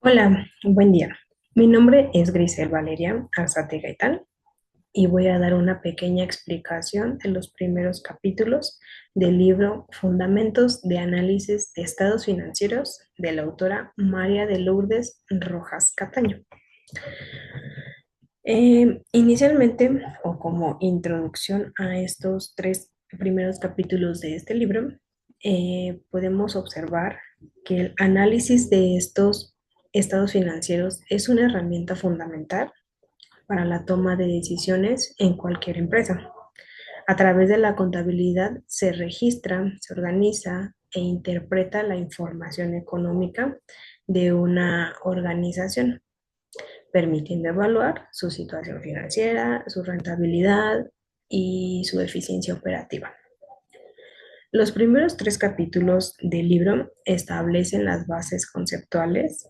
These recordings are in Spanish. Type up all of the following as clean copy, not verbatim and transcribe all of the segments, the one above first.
Hola, buen día. Mi nombre es Grisel Valeria Arzate Gaitán y voy a dar una pequeña explicación de los primeros capítulos del libro Fundamentos de Análisis de Estados Financieros de la autora María de Lourdes Rojas Cataño. Inicialmente, o como introducción a estos tres primeros capítulos de este libro, podemos observar que el análisis de estos estados financieros es una herramienta fundamental para la toma de decisiones en cualquier empresa. A través de la contabilidad se registra, se organiza e interpreta la información económica de una organización, permitiendo evaluar su situación financiera, su rentabilidad y su eficiencia operativa. Los primeros tres capítulos del libro establecen las bases conceptuales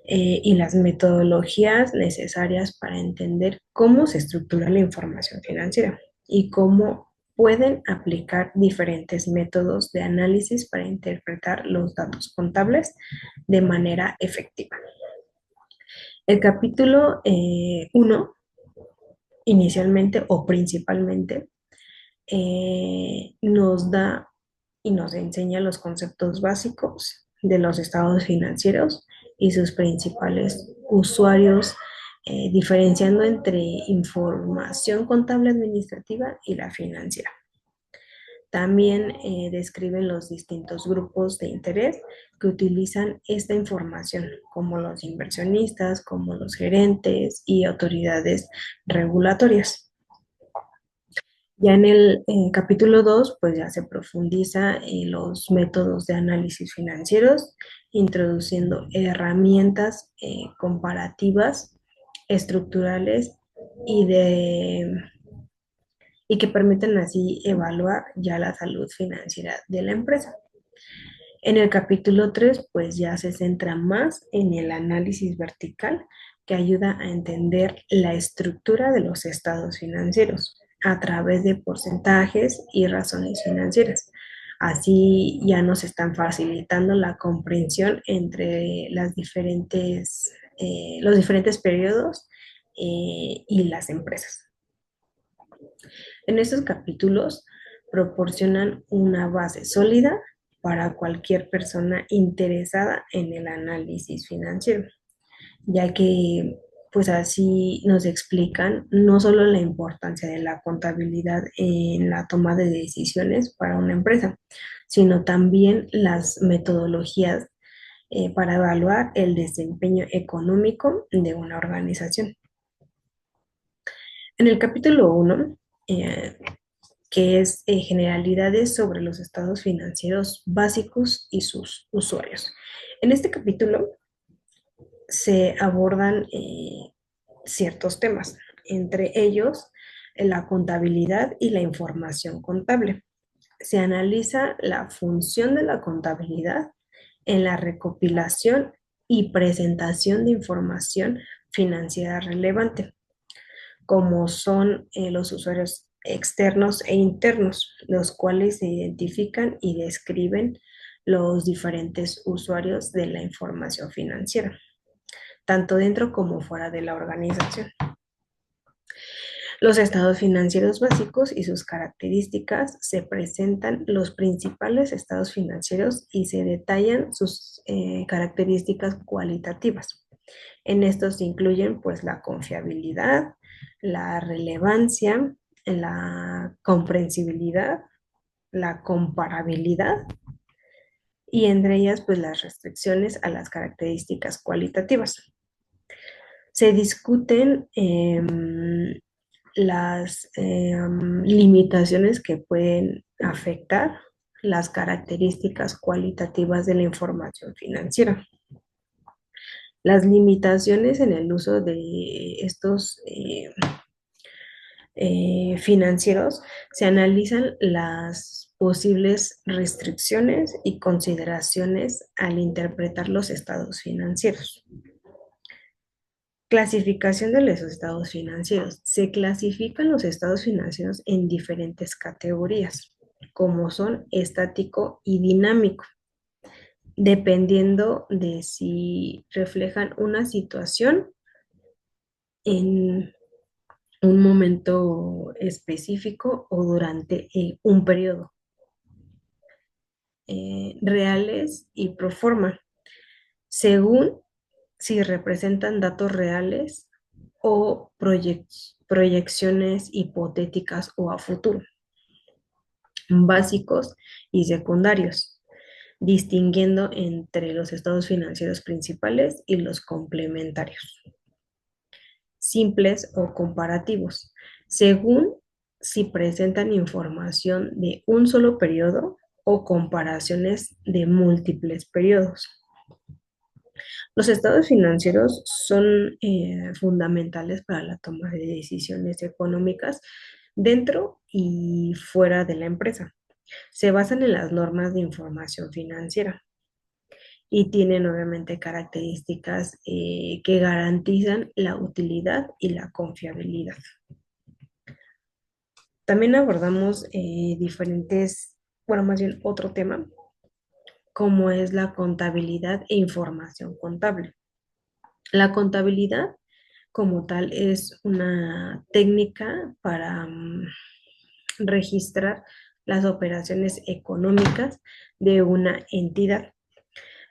y las metodologías necesarias para entender cómo se estructura la información financiera y cómo pueden aplicar diferentes métodos de análisis para interpretar los datos contables de manera efectiva. El capítulo 1, inicialmente o principalmente, nos da y nos enseña los conceptos básicos de los estados financieros y sus principales usuarios, diferenciando entre información contable administrativa y la financiera. También describen los distintos grupos de interés que utilizan esta información, como los inversionistas, como los gerentes y autoridades regulatorias. Ya en el capítulo 2, pues ya se profundiza en los métodos de análisis financieros, introduciendo herramientas comparativas, estructurales y y que permiten así evaluar ya la salud financiera de la empresa. En el capítulo 3, pues ya se centra más en el análisis vertical que ayuda a entender la estructura de los estados financieros a través de porcentajes y razones financieras. Así ya nos están facilitando la comprensión entre los diferentes periodos y las empresas. En estos capítulos proporcionan una base sólida para cualquier persona interesada en el análisis financiero, ya que pues así nos explican no solo la importancia de la contabilidad en la toma de decisiones para una empresa, sino también las metodologías para evaluar el desempeño económico de una organización. En el capítulo 1, que es generalidades sobre los estados financieros básicos y sus usuarios. En este capítulo se abordan ciertos temas, entre ellos la contabilidad y la información contable. Se analiza la función de la contabilidad en la recopilación y presentación de información financiera relevante, como son los usuarios externos e internos, los cuales se identifican y describen los diferentes usuarios de la información financiera, tanto dentro como fuera de la organización. Los estados financieros básicos y sus características se presentan los principales estados financieros y se detallan sus características cualitativas. En estos se incluyen pues la confiabilidad, la relevancia, la comprensibilidad, la comparabilidad y entre ellas pues las restricciones a las características cualitativas. Se discuten las limitaciones que pueden afectar las características cualitativas de la información financiera. Las limitaciones en el uso de estos financieros, se analizan las posibles restricciones y consideraciones al interpretar los estados financieros. Clasificación de los estados financieros. Se clasifican los estados financieros en diferentes categorías, como son estático y dinámico. dependiendo de si reflejan una situación en un momento específico o durante un periodo, reales y pro forma, según si representan datos reales o proyecciones hipotéticas o a futuro, básicos y secundarios, distinguiendo entre los estados financieros principales y los complementarios, simples o comparativos, según si presentan información de un solo periodo o comparaciones de múltiples periodos. Los estados financieros son fundamentales para la toma de decisiones económicas dentro y fuera de la empresa. Se basan en las normas de información financiera y tienen obviamente características que garantizan la utilidad y la confiabilidad. También abordamos diferentes, bueno, más bien otro tema, como es la contabilidad e información contable. La contabilidad como tal es una técnica para registrar las operaciones económicas de una entidad.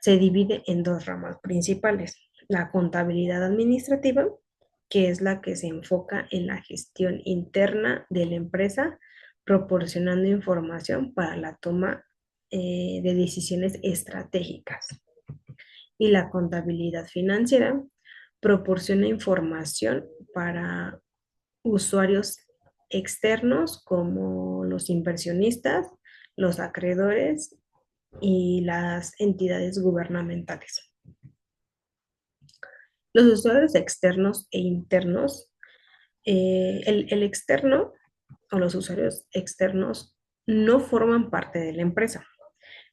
Se divide en dos ramas principales: la contabilidad administrativa, que es la que se enfoca en la gestión interna de la empresa, proporcionando información para la toma de decisiones estratégicas. Y la contabilidad financiera proporciona información para usuarios externos como los inversionistas, los acreedores y las entidades gubernamentales. Los usuarios externos e internos, el externo o los usuarios externos no forman parte de la empresa,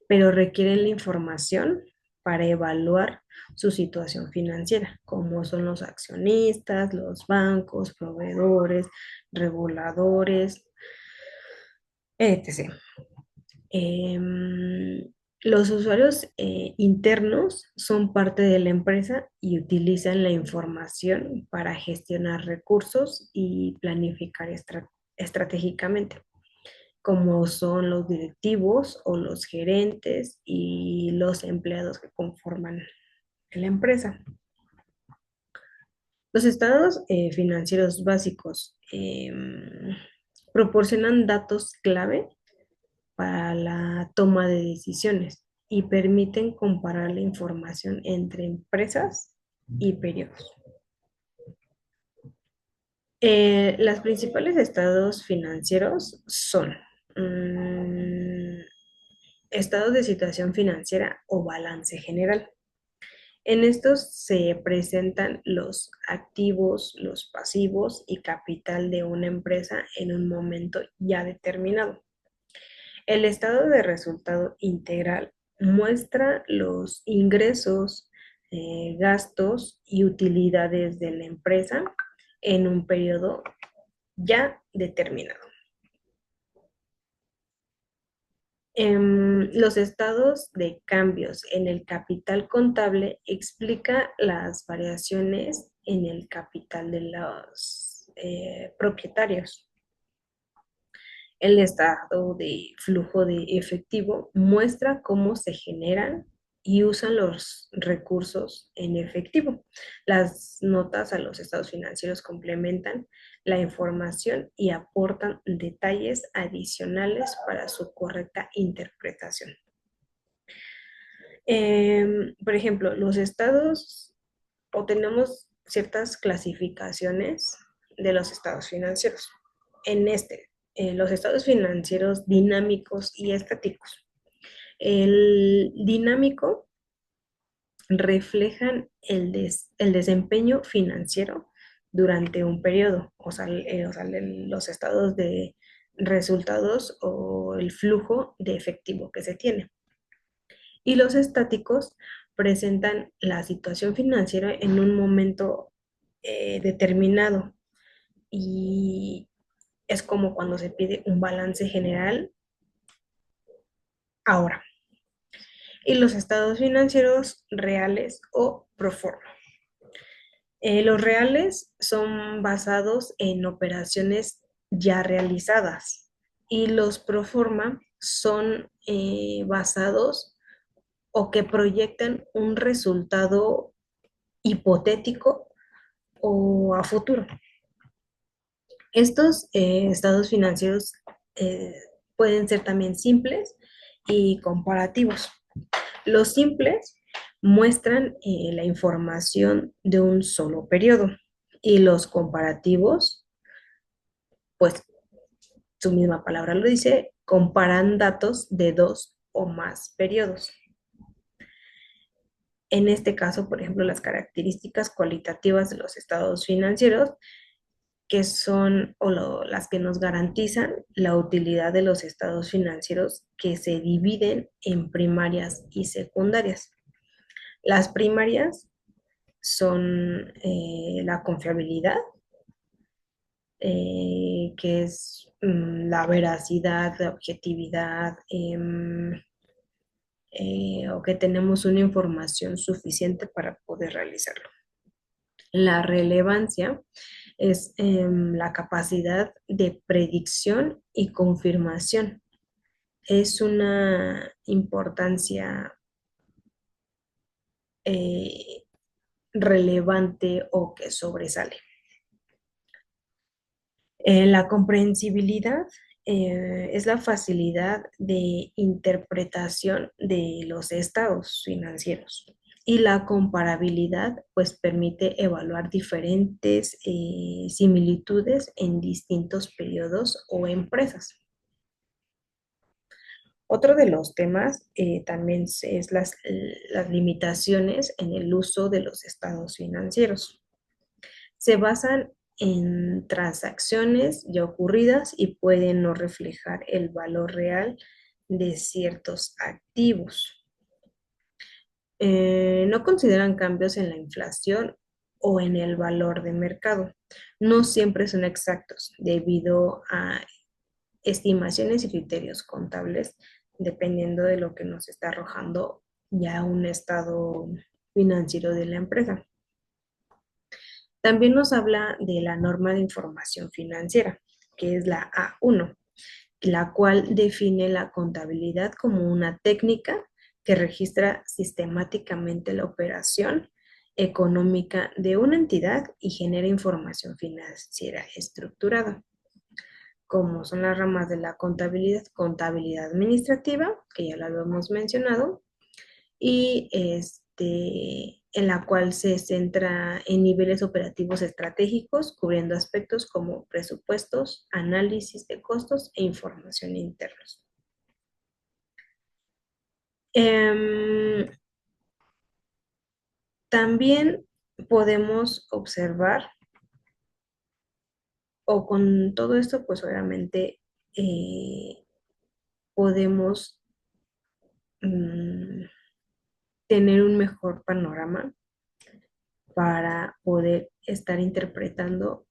pero requieren la información para evaluar su situación financiera, como son los accionistas, los bancos, proveedores, reguladores, etc. Em, los usuarios internos son parte de la empresa y utilizan la información para gestionar recursos y planificar estratégicamente, como son los directivos o los gerentes y los empleados que conforman la empresa. Los estados financieros básicos proporcionan datos clave para la toma de decisiones y permiten comparar la información entre empresas y periodos. Los principales estados financieros son mm, estados de situación financiera o balance general. En estos se presentan los activos, los pasivos y capital de una empresa en un momento ya determinado. El estado de resultado integral muestra los ingresos, gastos y utilidades de la empresa en un periodo ya determinado. Los estados de cambios en el capital contable explica las variaciones en el capital de los propietarios. El estado de flujo de efectivo muestra cómo se generan y usan los recursos en efectivo. Las notas a los estados financieros complementan la información y aportan detalles adicionales para su correcta interpretación. Por ejemplo, los estados o tenemos ciertas clasificaciones de los estados financieros. Los estados financieros dinámicos y estáticos. El dinámico reflejan el desempeño financiero durante un periodo, los estados de resultados o el flujo de efectivo que se tiene. Y los estáticos presentan la situación financiera en un momento determinado y es como cuando se pide un balance general ahora. y los estados financieros reales o pro forma. Los reales son basados en operaciones ya realizadas y los pro forma son basados o que proyectan un resultado hipotético o a futuro. Estos estados financieros eh, pueden ser también simples y comparativos. Los simples muestran la información de un solo periodo y los comparativos, pues su misma palabra lo dice, comparan datos de dos o más periodos. En este caso, por ejemplo, las características cualitativas de los estados financieros que son las que nos garantizan la utilidad de los estados financieros que se dividen en primarias y secundarias. Las primarias son la confiabilidad, que es la veracidad, la objetividad, o que tenemos una información suficiente para poder realizarlo. La relevancia es la capacidad de predicción y confirmación. Es una importancia eh, relevante o que sobresale. La comprensibilidad es la facilidad de interpretación de los estados financieros. Y la comparabilidad, pues, permite evaluar diferentes similitudes en distintos periodos o empresas. Otro de los temas también es las limitaciones en el uso de los estados financieros. Se basan en transacciones ya ocurridas y pueden no reflejar el valor real de ciertos activos. No consideran cambios en la inflación o en el valor de mercado. No siempre son exactos debido a estimaciones y criterios contables, dependiendo de lo que nos está arrojando ya un estado financiero de la empresa. También nos habla de la norma de información financiera, que es la A1, la cual define la contabilidad como una técnica que registra sistemáticamente la operación económica de una entidad y genera información financiera estructurada, como son las ramas de la contabilidad, contabilidad administrativa, que ya la habíamos mencionado, y en la cual se centra en niveles operativos estratégicos, cubriendo aspectos como presupuestos, análisis de costos e información internos. Em, También podemos observar, o con todo esto, pues obviamente podemos mm, tener un mejor panorama para poder estar interpretando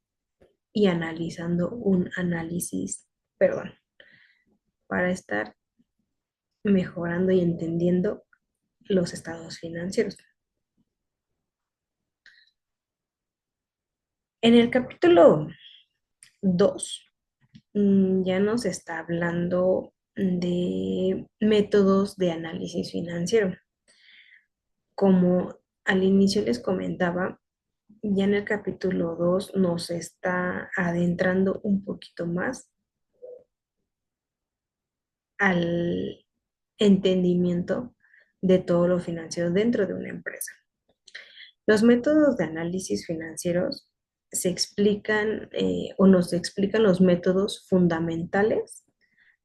y analizando un análisis, perdón, para estar mejorando y entendiendo los estados financieros. En el capítulo 2 ya nos está hablando de métodos de análisis financiero. Como al inicio les comentaba, ya en el capítulo 2 nos está adentrando un poquito más al entendimiento de todo lo financiero dentro de una empresa. Los métodos de análisis financieros se explican o nos explican los métodos fundamentales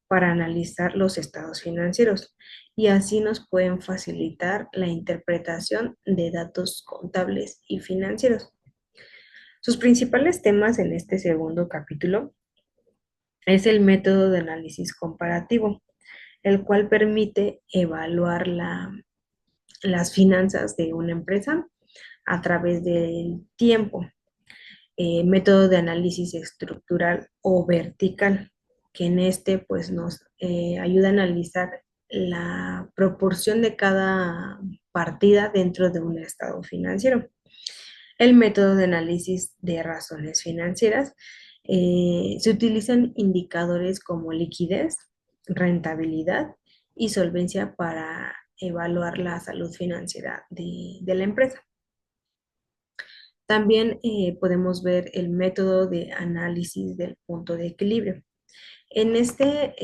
para analizar los estados financieros y así nos pueden facilitar la interpretación de datos contables y financieros. Sus principales temas en este segundo capítulo es el método de análisis comparativo, el cual permite evaluar las finanzas de una empresa a través del tiempo. Método de análisis estructural o vertical, que en este pues nos ayuda a analizar la proporción de cada partida dentro de un estado financiero. El método de análisis de razones financieras se utilizan indicadores como liquidez, rentabilidad y solvencia para evaluar la salud financiera de la empresa. También podemos ver el método de análisis del punto de equilibrio. En este,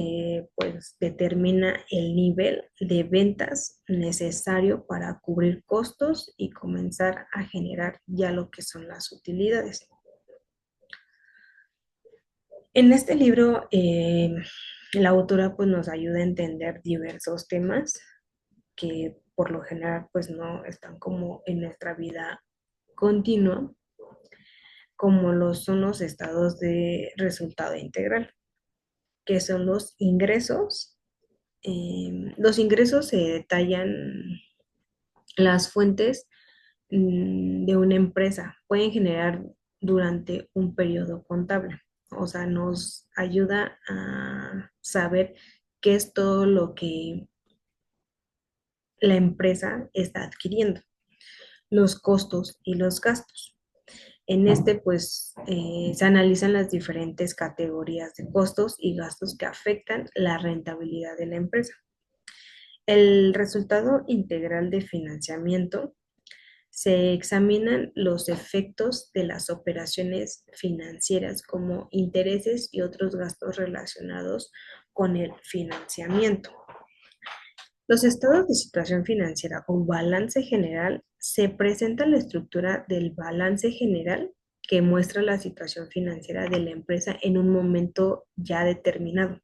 pues determina el nivel de ventas necesario para cubrir costos y comenzar a generar ya lo que son las utilidades. En este libro, la autora pues nos ayuda a entender diversos temas que por lo general pues no están como en nuestra vida continua, como son los estados de resultado integral, que son los ingresos se detallan las fuentes de una empresa, pueden generar durante un periodo contable. O sea, nos ayuda a saber qué es todo lo que la empresa está adquiriendo, los costos y los gastos. En este, pues, se analizan las diferentes categorías de costos y gastos que afectan la rentabilidad de la empresa. El resultado integral de financiamiento se examinan los efectos de las operaciones financieras como intereses y otros gastos relacionados con el financiamiento. Los estados de situación financiera o balance general se presenta la estructura del balance general que muestra la situación financiera de la empresa en un momento ya determinado.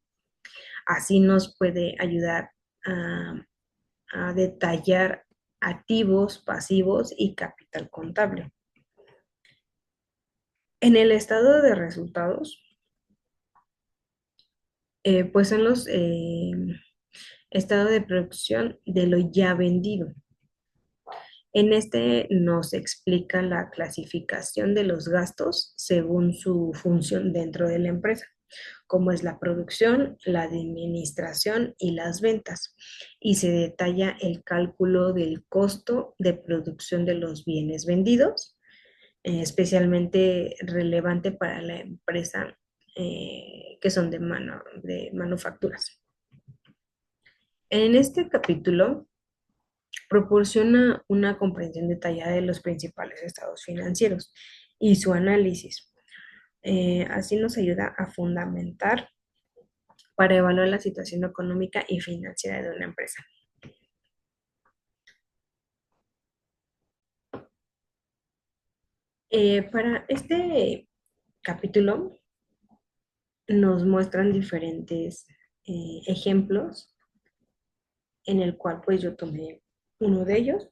Así nos puede ayudar a, a detallar activos, pasivos y capital contable. En el estado de resultados, pues son los estados de producción de lo ya vendido. En este nos explica la clasificación de los gastos según su función dentro de la empresa, como es la producción, la administración y las ventas. Y se detalla el cálculo del costo de producción de los bienes vendidos, especialmente relevante para la empresa que son de manufacturas. En este capítulo proporciona una comprensión detallada de los principales estados financieros y su análisis. Así nos ayuda a fundamentar para evaluar la situación económica y financiera de una empresa. Para este capítulo nos muestran diferentes ejemplos en el cual pues yo tomé uno de ellos,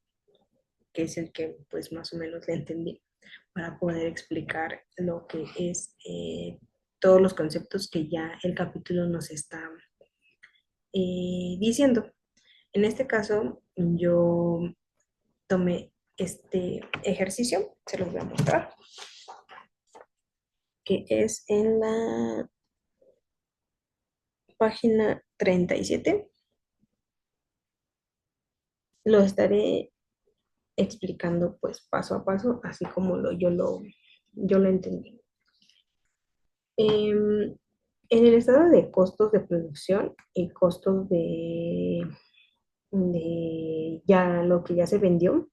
que es el que pues más o menos le entendí, para poder explicar lo que es todos los conceptos que ya el capítulo nos está diciendo. En este caso, yo tomé este ejercicio, se los voy a mostrar, que es en la página 37. Lo estaré explicando pues paso a paso, así como yo lo entendí. En el estado de costos de producción y costos de ya lo que ya se vendió,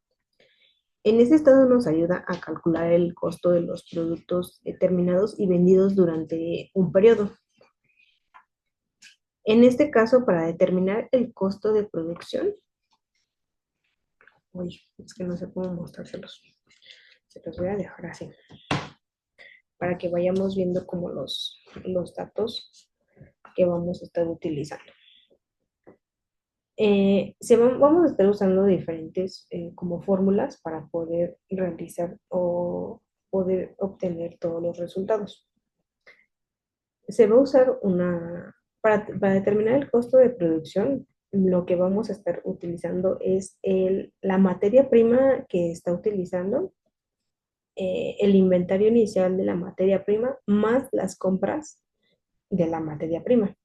en ese estado nos ayuda a calcular el costo de los productos terminados y vendidos durante un periodo. En este caso, para determinar el costo de producción, uy, es que no sé cómo mostrárselos, se los voy a dejar así, para que vayamos viendo como los datos que vamos a estar utilizando. Vamos a estar usando diferentes como fórmulas para poder realizar o poder obtener todos los resultados. Se va a usar para determinar el costo de producción, lo que vamos a estar utilizando es la materia prima que está utilizando, el inventario inicial de la materia prima, más las compras de la materia prima.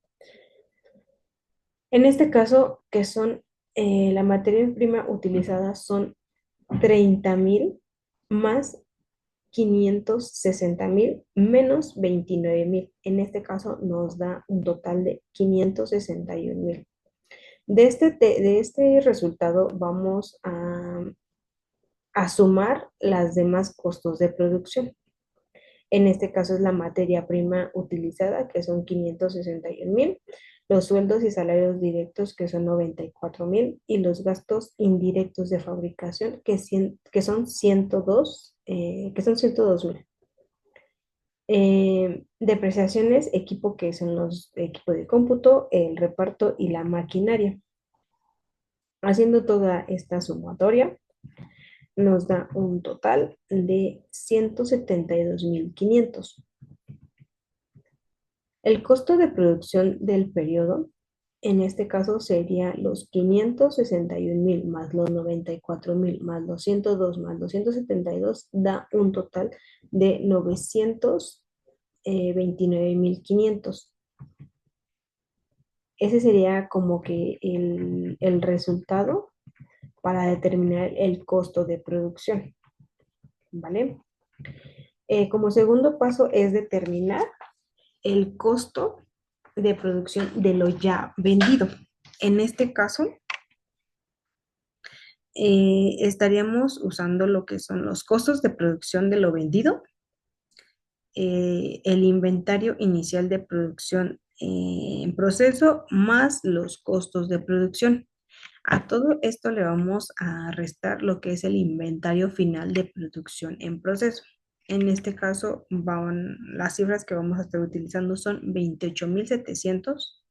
En este caso, que son la materia prima utilizada son 30.000 más 560.000 menos 29.000. En este caso nos da un total de 561.000. De este resultado vamos a sumar las demás costos de producción. En este caso es la materia prima utilizada, que son 561.000, los sueldos y salarios directos, que son 94.000, y los gastos indirectos de fabricación, que son 102, que son 102.000. Depreciaciones, equipo, que son los equipos de cómputo, el reparto y la maquinaria. Haciendo toda esta sumatoria, nos da un total de 172.500. El costo de producción del periodo, en este caso, sería los 561.000 más los 94.000 más los 102 más 272, da un total de 929.500. Ese sería como que el resultado para determinar el costo de producción, ¿vale? Como segundo paso es determinar el costo de producción de lo ya vendido. En este caso, estaríamos usando lo que son los costos de producción de lo vendido, el inventario inicial de producción en proceso, más los costos de producción. A todo esto le vamos a restar lo que es el inventario final de producción en proceso. En este caso, las cifras que vamos a estar utilizando son 28.700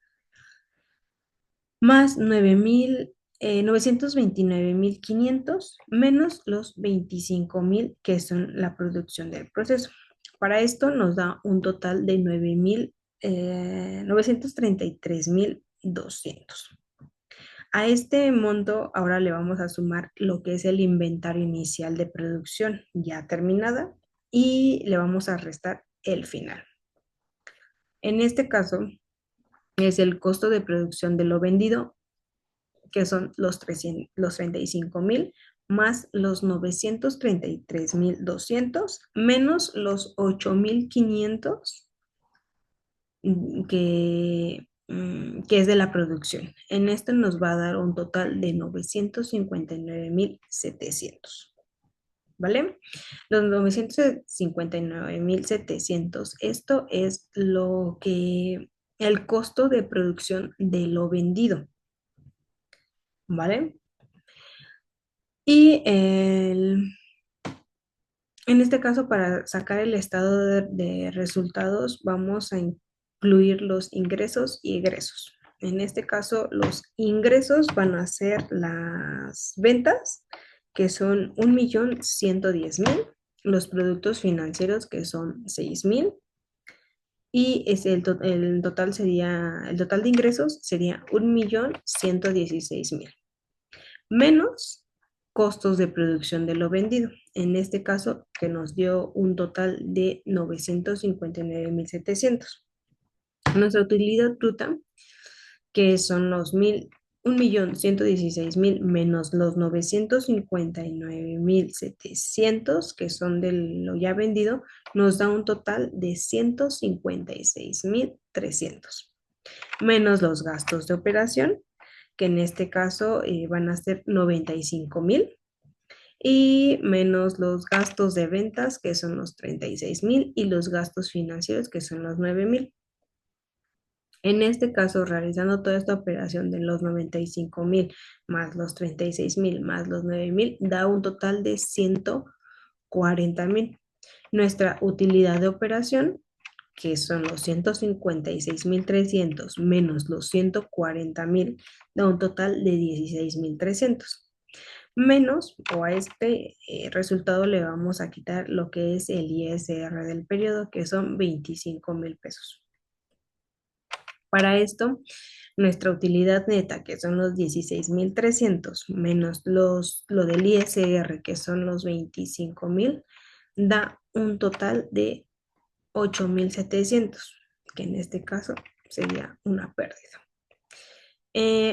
más 929.500 menos los 25.000 que son la producción del proceso. Para esto nos da un total de 933.200. A este monto ahora le vamos a sumar lo que es el inventario inicial de producción ya terminada y le vamos a restar el final. En este caso es el costo de producción de lo vendido, que son los 35.000 más los 933.200 menos los 8.500 que es de la producción. En esto nos va a dar un total de 959.700. ¿Vale? Los 959.700, esto es el costo de producción de lo vendido. ¿Vale? Y en este caso, para sacar el estado de resultados, vamos a incluir los ingresos y egresos. En este caso, los ingresos van a ser las ventas, que son 1.110.000, los productos financieros, que son 6.000, y el total de ingresos sería 1.116.000 menos costos de producción de lo vendido. En este caso, que nos dio un total de 959.700. Nuestra utilidad bruta, que son los 1.116.000 menos los 959.700, que son de lo ya vendido, nos da un total de 156.300, menos los gastos de operación, que en este caso van a ser 95.000, y menos los gastos de ventas, que son los 36.000, y los gastos financieros, que son los 9.000. En este caso, realizando toda esta operación de los 95.000 más los 36.000 más los 9.000, da un total de 140.000. Nuestra utilidad de operación, que son los 156.300 menos los 140.000, da un total de 16.300. Menos, o a este resultado le vamos a quitar lo que es el ISR del periodo, que son 25.000 pesos. Para esto, nuestra utilidad neta, que son los 16.300 menos lo del ISR, que son los 25.000, da un total de 8.700, que en este caso sería una pérdida.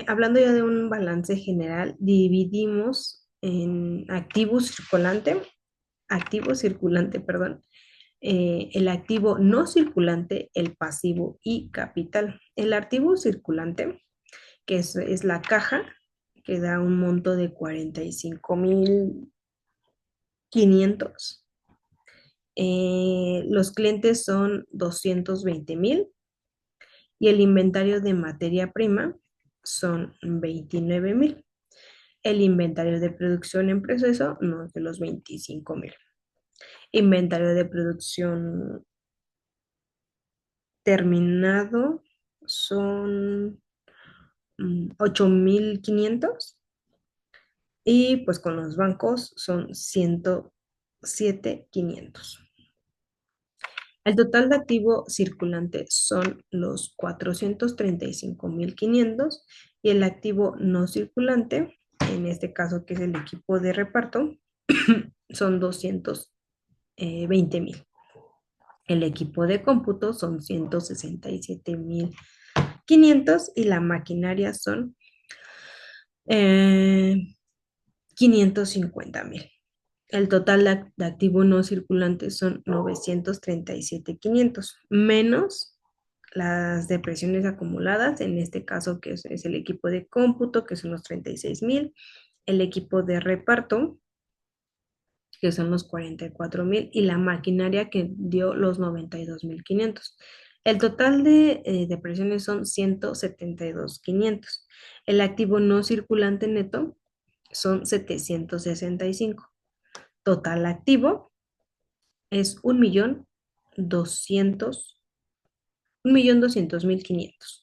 Hablando ya de un balance general, dividimos en activo circulante, perdón, el activo no circulante, el pasivo y capital. El activo circulante, que es la caja, que da un monto de 45.500. Los clientes son 220.000 y el inventario de materia prima son 29.000. El inventario de producción en proceso no es de los 25.000. Inventario de producción terminado son 8.500 y pues con los bancos son 107.500. El total de activo circulante son los 435.500 y el activo no circulante, en este caso que es el equipo de reparto, son 220.000. El equipo de cómputo son 167.500 y la maquinaria son 550.000. El total de activo no circulante son 937.500 menos las depresiones acumuladas, en este caso que es el equipo de cómputo, que son los 36.000, el equipo de reparto, que son los 44.000, y la maquinaria que dio los 92.500. El total de depresiones son 172.500. El activo no circulante neto son 765. Total activo es 1.200.000.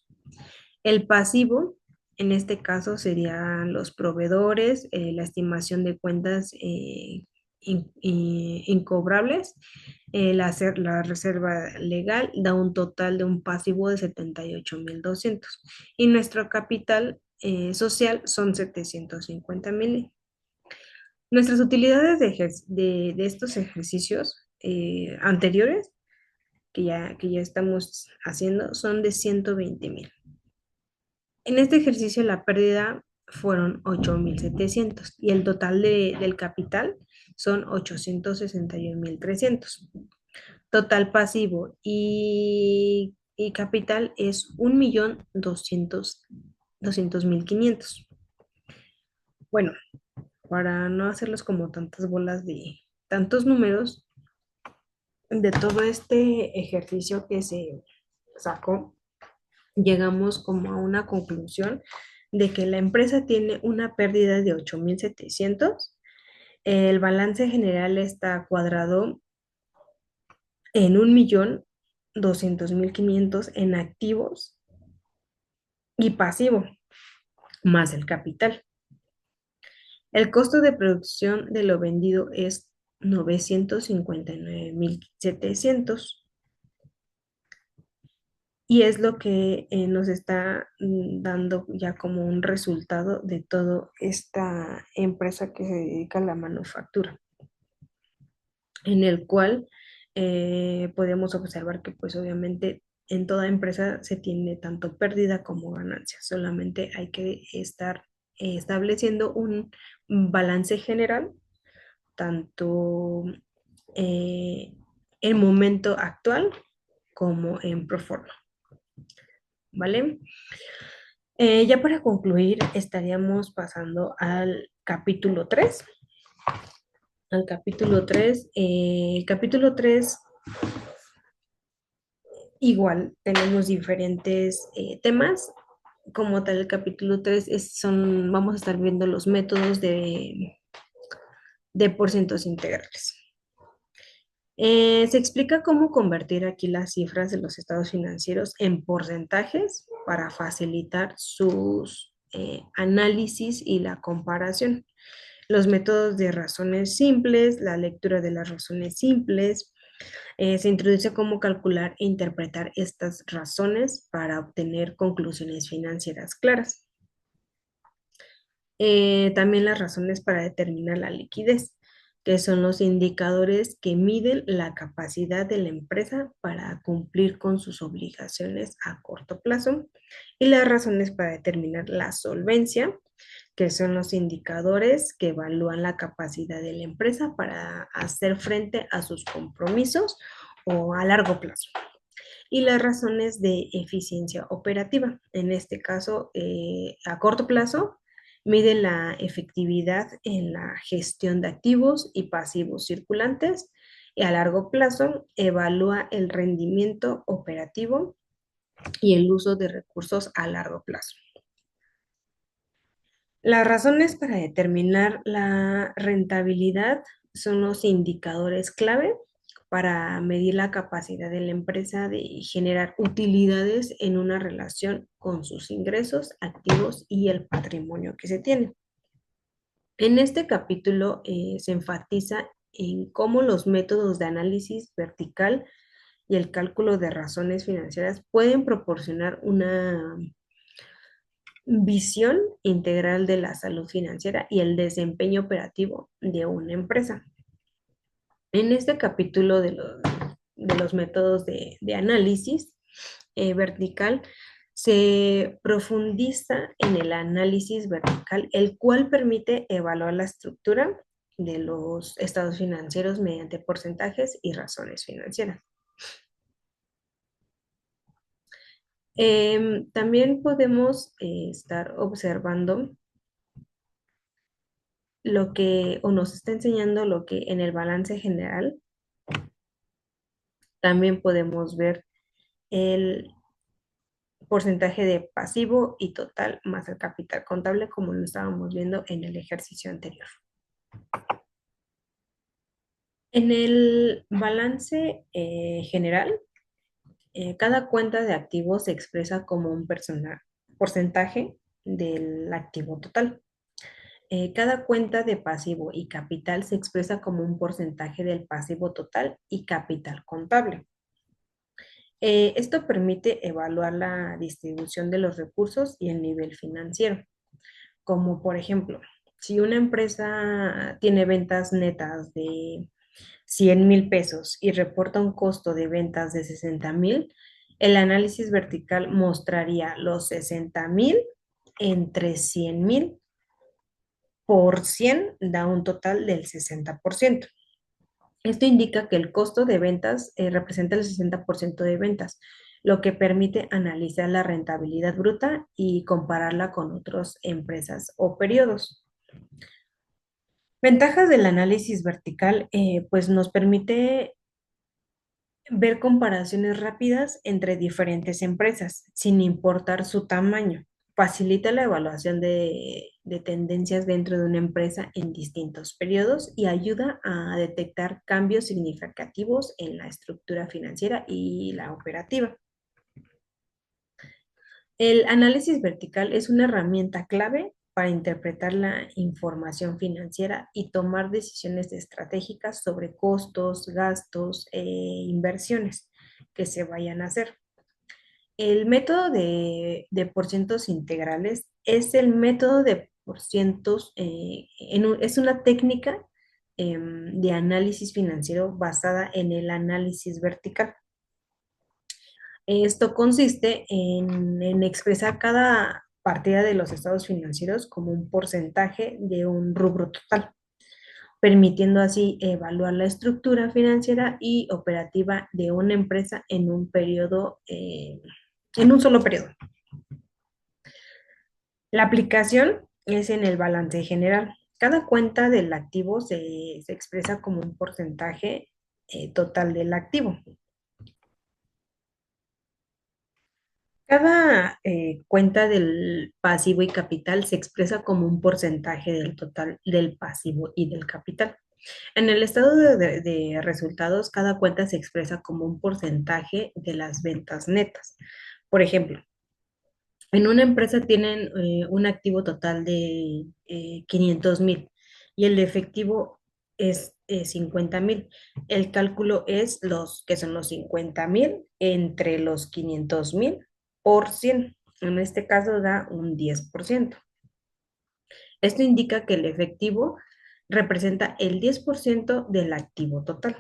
El pasivo, en este caso, serían los proveedores, la estimación de cuentas incobrables, la reserva legal da un total de un pasivo de 78.200 y nuestro capital social son 750.000. Nuestras utilidades de estos ejercicios anteriores que ya estamos haciendo son de 120.000. En este ejercicio la pérdida fueron 8.700 y el total del capital son 861.300. Total pasivo y capital es 1.200.500. Bueno, para no hacerlos como tantas bolas de tantos números, de todo este ejercicio que se sacó, llegamos como a una conclusión de que la empresa tiene una pérdida de 8.700. El balance general está cuadrado en 1.200.500 en activos y pasivo, más el capital. El costo de producción de lo vendido es 959.700 y es lo que nos está dando ya como un resultado de toda esta empresa que se dedica a la manufactura, en el cual podemos observar que pues obviamente en toda empresa se tiene tanto pérdida como ganancia, solamente hay que estar estableciendo un balance general, tanto eh, en momento actual como en proforma, ¿vale? Ya para concluir, estaríamos pasando al capítulo 3. Al capítulo 3. El capítulo 3 igual tenemos diferentes temas. Como tal, el capítulo 3 vamos a estar viendo los métodos de porcientos integrales. Se explica cómo convertir aquí las cifras de los estados financieros en porcentajes para facilitar sus análisis y la comparación. Los métodos de razones simples, la lectura de las razones simples, se introduce cómo calcular e interpretar estas razones para obtener conclusiones financieras claras. También las razones para determinar la liquidez. que son los indicadores que miden la capacidad de la empresa para cumplir con sus obligaciones a corto plazo, y las razones para determinar la solvencia, que son los indicadores que evalúan la capacidad de la empresa para hacer frente a sus compromisos o a largo plazo. Y las razones de eficiencia operativa. En este caso, a corto plazo, mide la efectividad en la gestión de activos y pasivos circulantes, y a largo plazo evalúa el rendimiento operativo y el uso de recursos a largo plazo. Las razones para determinar la rentabilidad son los indicadores clave para medir la capacidad de la empresa de generar utilidades en una relación con sus ingresos, activos y el patrimonio que se tiene. En este capítulo se enfatiza en cómo los métodos de análisis vertical y el cálculo de razones financieras pueden proporcionar una visión integral de la salud financiera y el desempeño operativo de una empresa. En este capítulo de los métodos de análisis vertical, se profundiza en el análisis vertical, el cual permite evaluar la estructura de los estados financieros mediante porcentajes y razones financieras. También podemos estar observando lo que, o nos está enseñando lo que en el balance general también podemos ver el porcentaje de pasivo y total más el capital contable, como lo estábamos viendo en el ejercicio anterior. En el balance general, cada cuenta de activos se expresa como un porcentaje del activo total. Cada cuenta de pasivo y capital se expresa como un porcentaje del pasivo total y capital contable. Esto permite evaluar la distribución de los recursos y el nivel financiero, como por ejemplo, si una empresa tiene ventas netas de 100,000 pesos y reporta un costo de ventas de 60,000, el análisis vertical mostraría los 60,000 entre 100,000 por 100 da un total del 60%. Esto indica que el costo de ventas representa el 60% de ventas, lo que permite analizar la rentabilidad bruta y compararla con otras empresas o periodos. Ventajas del análisis vertical, pues nos permite ver comparaciones rápidas entre diferentes empresas, sin importar su tamaño. Facilita la evaluación de tendencias dentro de una empresa en distintos periodos y ayuda a detectar cambios significativos en la estructura financiera y la operativa. El análisis vertical es una herramienta clave para interpretar la información financiera y tomar decisiones estratégicas sobre costos, gastos e inversiones que se vayan a hacer. El método de porcientos integrales es el método de porcientos, es una técnica de análisis financiero basada en el análisis vertical. Esto consiste en expresar cada partida de los estados financieros como un porcentaje de un rubro total, permitiendo así evaluar la estructura financiera y operativa de una empresa en un periodo, en un solo periodo. La aplicación es en el balance general. Cada cuenta del activo se expresa como un porcentaje total del activo. Cada cuenta del pasivo y capital se expresa como un porcentaje del total del pasivo y del capital. En el estado de resultados, cada cuenta se expresa como un porcentaje de las ventas netas. Por ejemplo, en una empresa tienen un activo total de 500,000 y el efectivo es 50,000. El cálculo es los que son los 50,000 entre los 500,000 por 100. En este caso da un 10%. Esto indica que el efectivo representa el 10% del activo total.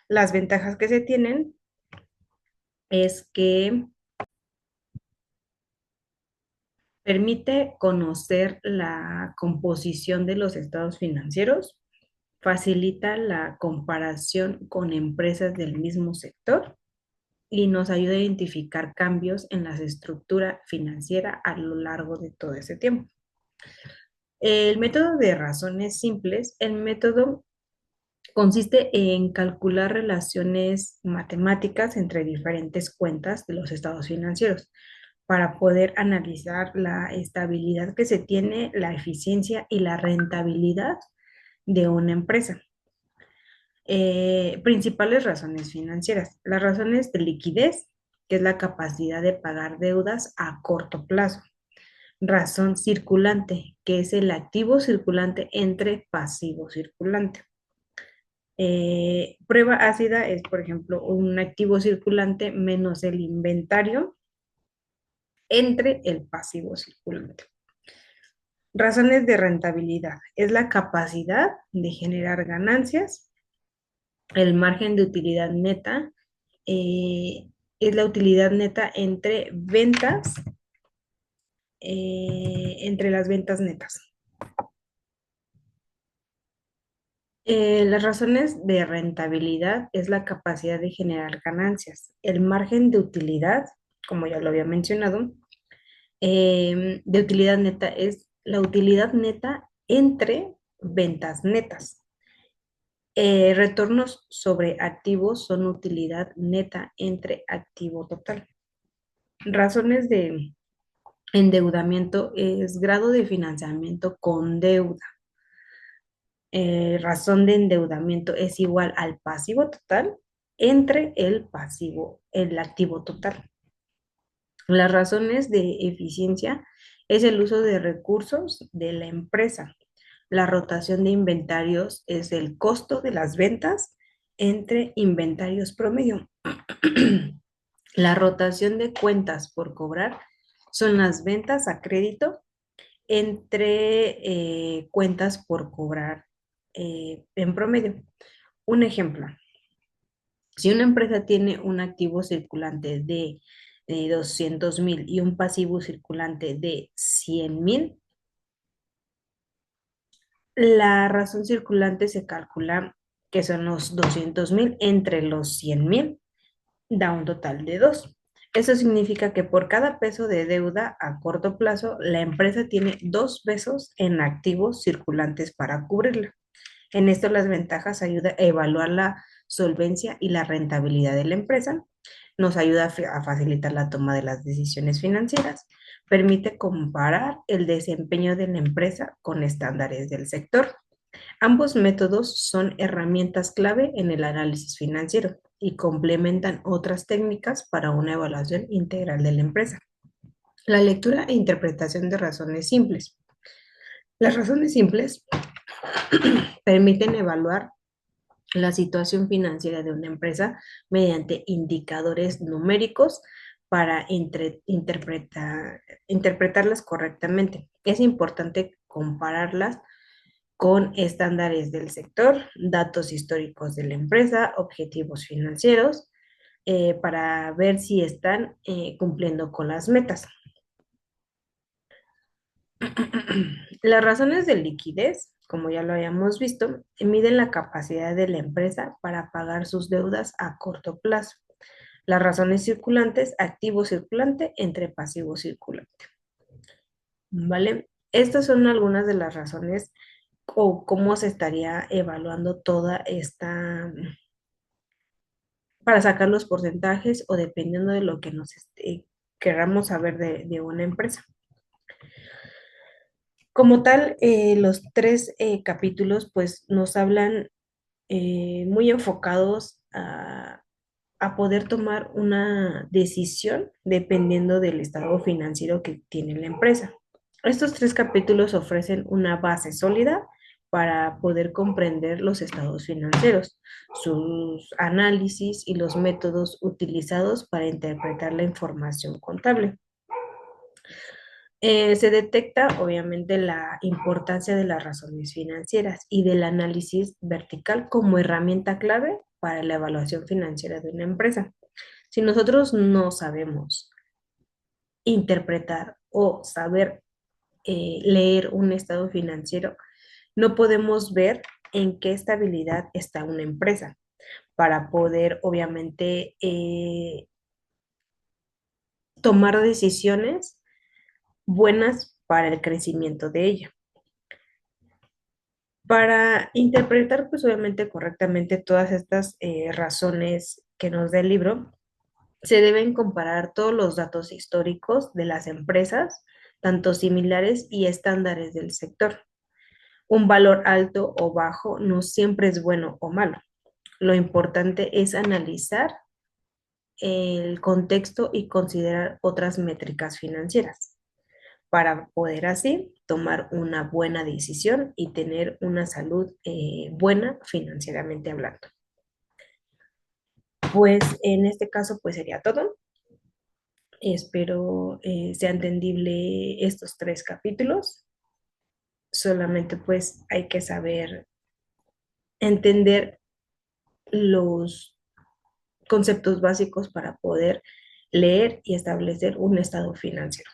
Las ventajas que se tienen es que permite conocer la composición de los estados financieros, facilita la comparación con empresas del mismo sector y nos ayuda a identificar cambios en la estructura financiera a lo largo de todo ese tiempo. El método de razones simples, el método consiste en calcular relaciones matemáticas entre diferentes cuentas de los estados financieros para poder analizar la estabilidad que se tiene, la eficiencia y la rentabilidad de una empresa. Principales razones financieras. Las razones de liquidez, que es la capacidad de pagar deudas a corto plazo. Razón circulante, que es el activo circulante entre pasivo circulante. Prueba ácida es, por ejemplo, un activo circulante menos el inventario entre el pasivo circulante. Razones de rentabilidad es la capacidad de generar ganancias, el margen de utilidad neta, es la utilidad neta entre las ventas netas. Las razones de rentabilidad es la capacidad de generar ganancias. El margen de utilidad, como ya lo había mencionado, de utilidad neta es la utilidad neta entre ventas netas. Retornos sobre activos son utilidad neta entre activo total. Razones de endeudamiento es grado de financiamiento con deuda. Razón de endeudamiento es igual al pasivo total entre el activo total. Las razones de eficiencia es el uso de recursos de la empresa. La rotación de inventarios es el costo de las ventas entre inventarios promedio. La rotación de cuentas por cobrar son las ventas a crédito entre cuentas por cobrar en promedio. Un ejemplo, si una empresa tiene un activo circulante de 200,000 y un pasivo circulante de 100,000, la razón circulante se calcula que son los 200,000 entre los 100,000, da un total de 2. Eso significa que por cada peso de deuda a corto plazo, la empresa tiene 2 pesos en activos circulantes para cubrirla. En esto las ventajas ayudan a evaluar la solvencia y la rentabilidad de la empresa, nos ayuda a facilitar la toma de las decisiones financieras, permite comparar el desempeño de la empresa con estándares del sector. Ambos métodos son herramientas clave en el análisis financiero y complementan otras técnicas para una evaluación integral de la empresa. La lectura e interpretación de razones simples. Las razones simples permiten evaluar la situación financiera de una empresa mediante indicadores numéricos para interpretarlas correctamente. Es importante compararlas con estándares del sector, datos históricos de la empresa, objetivos financieros, para ver si están cumpliendo con las metas. Las razones de liquidez, como ya lo habíamos visto, miden la capacidad de la empresa para pagar sus deudas a corto plazo. Las razones circulantes, activo circulante entre pasivo circulante. ¿Vale? Estas son algunas de las razones o cómo se estaría evaluando toda esta, para sacar los porcentajes o dependiendo de lo que nos queramos saber de una empresa. Como tal, los tres capítulos pues nos hablan muy enfocados a poder tomar una decisión dependiendo del estado financiero que tiene la empresa. Estos tres capítulos ofrecen una base sólida para poder comprender los estados financieros, sus análisis y los métodos utilizados para interpretar la información contable. Se detecta obviamente la importancia de las razones financieras y del análisis vertical como herramienta clave para la evaluación financiera de una empresa. Si nosotros no sabemos interpretar o saber leer un estado financiero, no podemos ver en qué estabilidad está una empresa para poder, obviamente, tomar decisiones buenas para el crecimiento de ella. Para interpretar, pues obviamente correctamente todas estas razones que nos da el libro, se deben comparar todos los datos históricos de las empresas, tanto similares y estándares del sector. Un valor alto o bajo no siempre es bueno o malo. Lo importante es analizar el contexto y considerar otras métricas financieras para poder así tomar una buena decisión y tener una salud buena financieramente hablando. Pues en este caso pues sería todo. Espero sea entendible estos tres capítulos. Solamente pues hay que saber entender los conceptos básicos para poder leer y establecer un estado financiero.